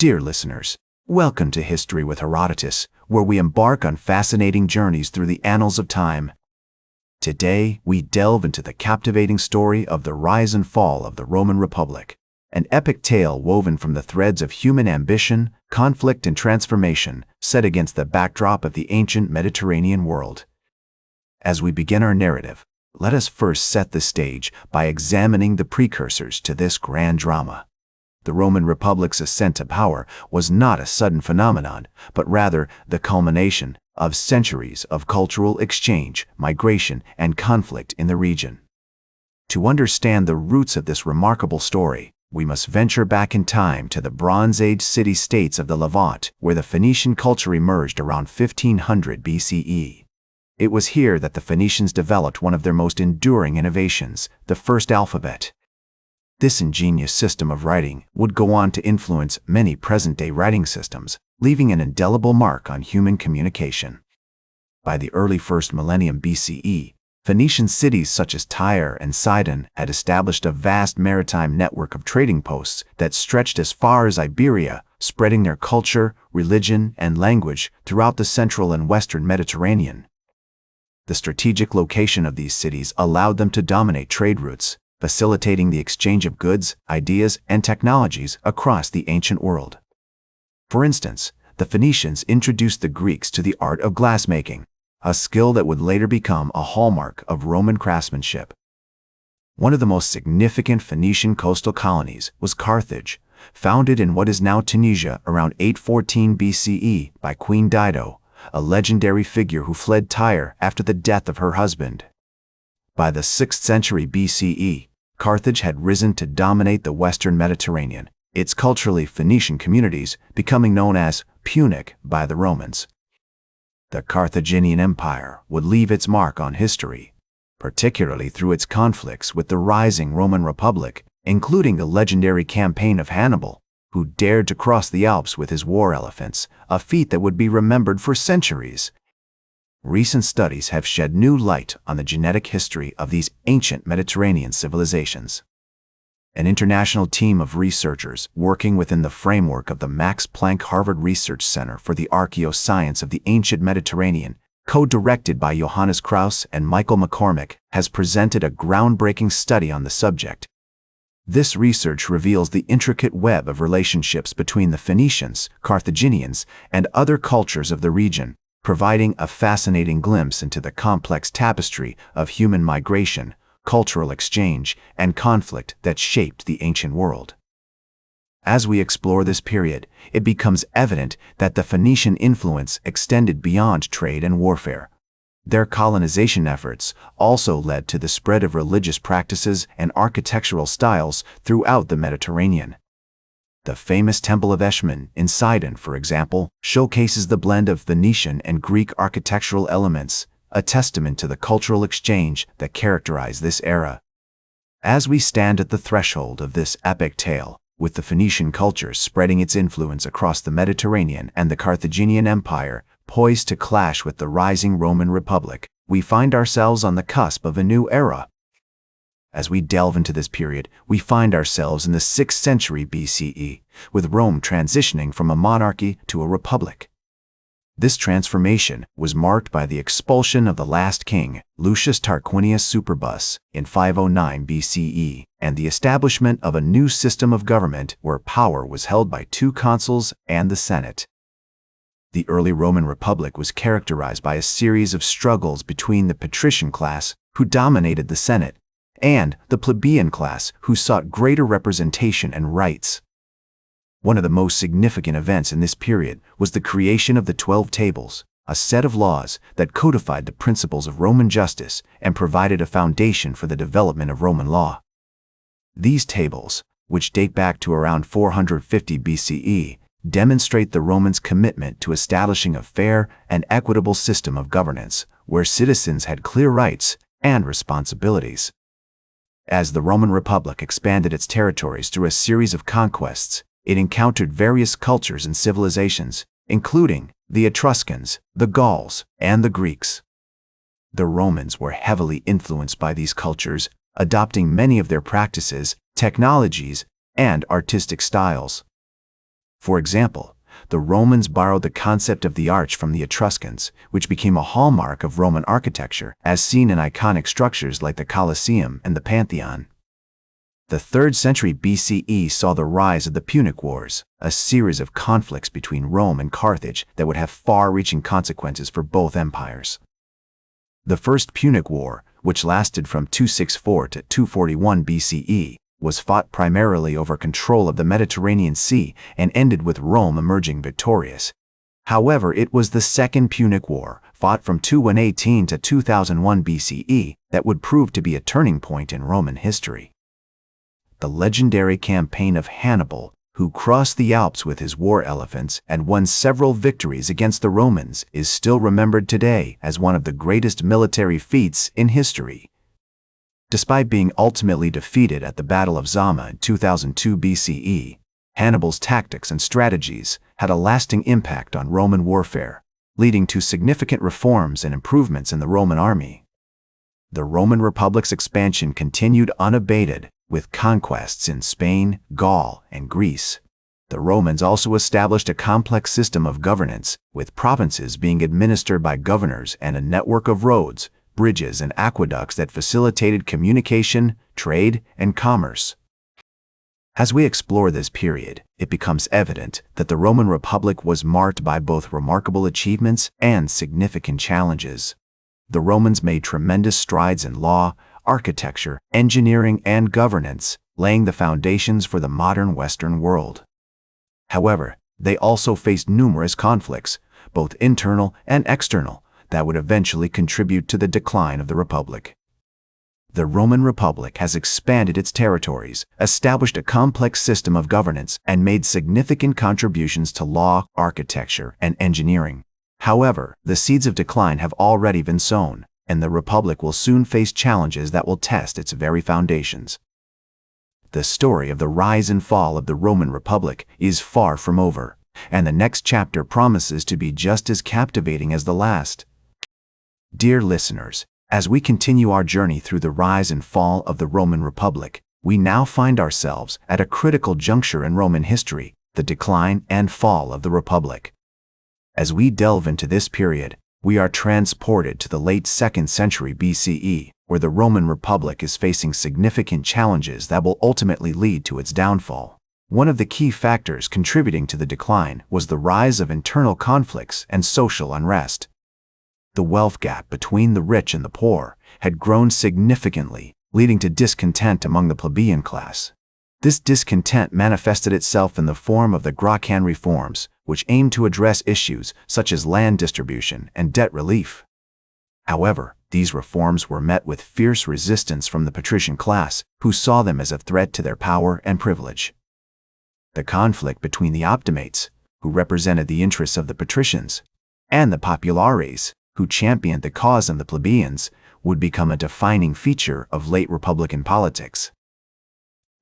Dear listeners, welcome to History with Herodotus, where we embark on fascinating journeys through the annals of time. Today, we delve into the captivating story of the rise and fall of the Roman Republic, an epic tale woven from the threads of human ambition, conflict, and transformation, set against the backdrop of the ancient Mediterranean world. As we begin our narrative, let us first set the stage by examining the precursors to this grand drama. The Roman Republic's ascent to power was not a sudden phenomenon, but rather the culmination of centuries of cultural exchange, migration, and conflict in the region. To understand the roots of this remarkable story, we must venture back in time to the Bronze Age city-states of the Levant, where the Phoenician culture emerged around 1500 BCE. It was here that the Phoenicians developed one of their most enduring innovations, the first alphabet. This ingenious system of writing would go on to influence many present-day writing systems, leaving an indelible mark on human communication. By the early first millennium BCE, Phoenician cities such as Tyre and Sidon had established a vast maritime network of trading posts that stretched as far as Iberia, spreading their culture, religion, and language throughout the central and western Mediterranean. The strategic location of these cities allowed them to dominate trade routes, facilitating the exchange of goods, ideas, and technologies across the ancient world. For instance, the Phoenicians introduced the Greeks to the art of glassmaking, a skill that would later become a hallmark of Roman craftsmanship. One of the most significant Phoenician coastal colonies was Carthage, founded in what is now Tunisia around 814 BCE by Queen Dido, a legendary figure who fled Tyre after the death of her husband. By the 6th century BCE, Carthage had risen to dominate the western Mediterranean, its culturally Phoenician communities becoming known as Punic by the Romans. The Carthaginian Empire would leave its mark on history, particularly through its conflicts with the rising Roman Republic, including the legendary campaign of Hannibal, who dared to cross the Alps with his war elephants, a feat that would be remembered for centuries. Recent studies have shed new light on the genetic history of these ancient Mediterranean civilizations. An international team of researchers working within the framework of the Max Planck Harvard Research Center for the Archaeoscience of the Ancient Mediterranean, co-directed by Johannes Krauss and Michael McCormick, has presented a groundbreaking study on the subject. This research reveals the intricate web of relationships between the Phoenicians, Carthaginians, and other cultures of the region, providing a fascinating glimpse into the complex tapestry of human migration, cultural exchange, and conflict that shaped the ancient world. As we explore this period, it becomes evident that the Phoenician influence extended beyond trade and warfare. Their colonization efforts also led to the spread of religious practices and architectural styles throughout the Mediterranean. The famous Temple of Eshmun in Sidon, for example, showcases the blend of Phoenician and Greek architectural elements, a testament to the cultural exchange that characterized this era. As we stand at the threshold of this epic tale, with the Phoenician culture spreading its influence across the Mediterranean and the Carthaginian Empire poised to clash with the rising Roman Republic, we find ourselves on the cusp of a new era. As we delve into this period, we find ourselves in the 6th century BCE, with Rome transitioning from a monarchy to a republic. This transformation was marked by the expulsion of the last king, Lucius Tarquinius Superbus, in 509 BCE, and the establishment of a new system of government where power was held by 2 consuls and the Senate. The early Roman Republic was characterized by a series of struggles between the patrician class, who dominated the Senate, and the plebeian class, who sought greater representation and rights. One of the most significant events in this period was the creation of the 12 Tables, a set of laws that codified the principles of Roman justice and provided a foundation for the development of Roman law. These tables, which date back to around 450 BCE, demonstrate the Romans' commitment to establishing a fair and equitable system of governance, where citizens had clear rights and responsibilities. As the Roman Republic expanded its territories through a series of conquests, it encountered various cultures and civilizations, including the Etruscans, the Gauls, and the Greeks. The Romans were heavily influenced by these cultures, adopting many of their practices, technologies, and artistic styles. For example, the Romans borrowed the concept of the arch from the Etruscans, which became a hallmark of Roman architecture, as seen in iconic structures like the Colosseum and the Pantheon. The 3rd century BCE saw the rise of the Punic Wars, a series of conflicts between Rome and Carthage that would have far-reaching consequences for both empires. The First Punic War, which lasted from 264 to 241 BCE, was fought primarily over control of the Mediterranean Sea and ended with Rome emerging victorious. However, it was the Second Punic War, fought from 218 to 2001 BCE, that would prove to be a turning point in Roman history. The legendary campaign of Hannibal, who crossed the Alps with his war elephants and won several victories against the Romans, is still remembered today as one of the greatest military feats in history. Despite being ultimately defeated at the Battle of Zama in 2002 BCE, Hannibal's tactics and strategies had a lasting impact on Roman warfare, leading to significant reforms and improvements in the Roman army. The Roman Republic's expansion continued unabated, with conquests in Spain, Gaul, and Greece. The Romans also established a complex system of governance, with provinces being administered by governors and a network of roads, bridges, and aqueducts that facilitated communication, trade, and commerce. As we explore this period, it becomes evident that the Roman Republic was marked by both remarkable achievements and significant challenges. The Romans made tremendous strides in law, architecture, engineering, and governance, laying the foundations for the modern Western world. However, they also faced numerous conflicts, both internal and external, that would eventually contribute to the decline of the Republic. The Roman Republic has expanded its territories, established a complex system of governance, and made significant contributions to law, architecture, and engineering. However, the seeds of decline have already been sown, and the Republic will soon face challenges that will test its very foundations. The story of the rise and fall of the Roman Republic is far from over, and the next chapter promises to be just as captivating as the last. Dear listeners, as we continue our journey through the rise and fall of the Roman Republic, we now find ourselves at a critical juncture in Roman history, the decline and fall of the Republic. As we delve into this period, we are transported to the late 2nd century BCE, where the Roman Republic is facing significant challenges that will ultimately lead to its downfall. One of the key factors contributing to the decline was the rise of internal conflicts and social unrest. The wealth gap between the rich and the poor had grown significantly, leading to discontent among the plebeian class. This discontent manifested itself in the form of the Gracchine reforms, which aimed to address issues such as land distribution and debt relief. However, these reforms were met with fierce resistance from the patrician class, who saw them as a threat to their power and privilege. The conflict between the optimates, who represented the interests of the patricians, and the populares, who championed the cause of the plebeians, would become a defining feature of late Republican politics.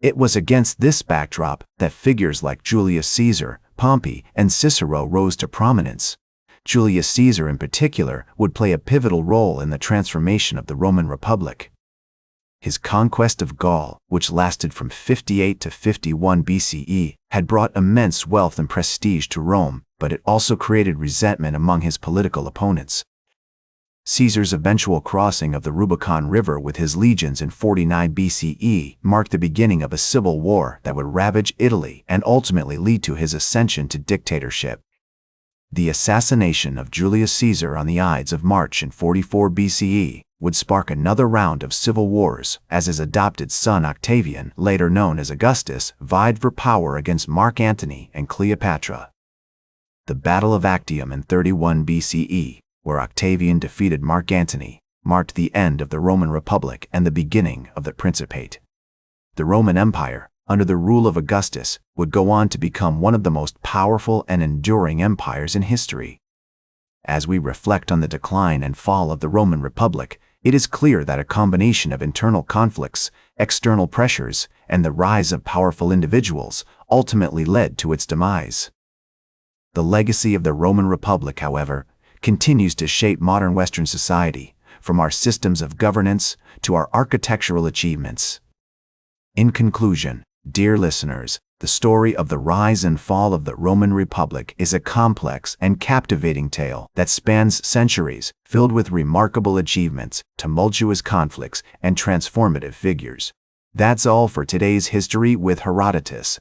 It was against this backdrop that figures like Julius Caesar, Pompey, and Cicero rose to prominence. Julius Caesar in particular would play a pivotal role in the transformation of the Roman Republic. His conquest of Gaul, which lasted from 58 to 51 BCE, had brought immense wealth and prestige to Rome, but it also created resentment among his political opponents. Caesar's eventual crossing of the Rubicon River with his legions in 49 BCE marked the beginning of a civil war that would ravage Italy and ultimately lead to his ascension to dictatorship. The assassination of Julius Caesar on the Ides of March in 44 BCE would spark another round of civil wars, as his adopted son Octavian, later known as Augustus, vied for power against Mark Antony and Cleopatra. The Battle of Actium in 31 BCE, where Octavian defeated Mark Antony, marked the end of the Roman Republic and the beginning of the Principate. The Roman Empire, under the rule of Augustus, would go on to become one of the most powerful and enduring empires in history. As we reflect on the decline and fall of the Roman Republic, it is clear that a combination of internal conflicts, external pressures, and the rise of powerful individuals ultimately led to its demise. The legacy of the Roman Republic, however, continues to shape modern Western society, from our systems of governance to our architectural achievements. In conclusion, dear listeners, The story of the rise and fall of the Roman Republic is a complex and captivating tale that spans centuries, filled with remarkable achievements, tumultuous conflicts, and transformative figures. That's all for today's History with Herodotus.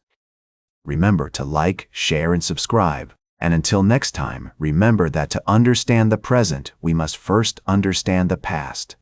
Remember to like, share, and subscribe. And until next time, remember that to understand the present, we must first understand the past.